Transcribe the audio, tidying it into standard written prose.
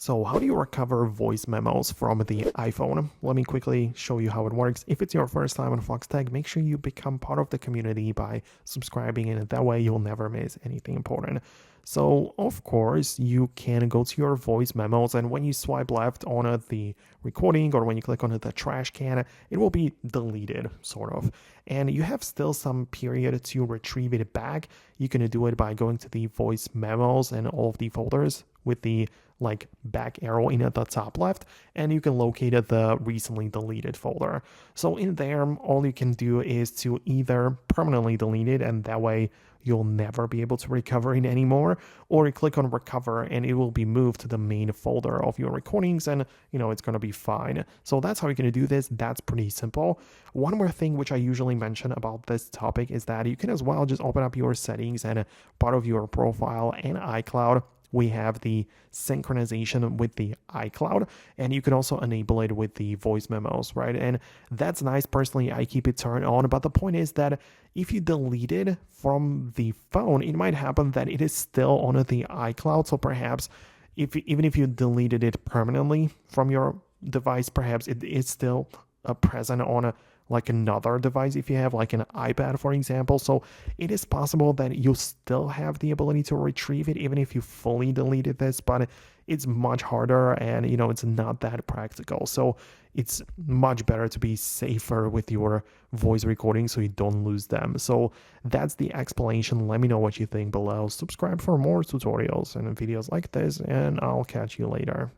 So how do you recover voice memos from the iPhone? Let me quickly show you how it works. If it's your first time on Foxtecc, make sure you become part of the community by subscribing, and that way you'll never miss anything important. So of course you can go to your voice memos, and when you swipe left on the recording or when you click on the trash can, it will be deleted sort of, and you have still some period to retrieve it back. You can do it by going to the voice memos and all of the folders with the back arrow in at the top left, and you can locate the recently deleted folder. So in there, all you can do is to either permanently delete it, and that way you'll never be able to recover it anymore, or you click on recover and it will be moved to the main folder of your recordings, and it's going to be fine. So that's how you're going to do this. That's pretty simple. One more thing which I usually mention about this topic is that you can as well just open up your settings, and part of your profile and iCloud, we have the synchronization with the iCloud, and you can also enable it with the voice memos, right? And that's nice. Personally, I keep it turned on, but the point is that if you delete it from the phone, it might happen that it is still on the iCloud. So perhaps even if you deleted it permanently from your device, perhaps it is still present on another device if you have an iPad, for example. So it is possible that you still have the ability to retrieve it even if you fully deleted this, but it's much harder, and it's not that practical. So it's much better to be safer with your voice recording so you don't lose them. So that's the explanation. Let me know what you think below. Subscribe for more tutorials and videos like this, and I'll catch you later.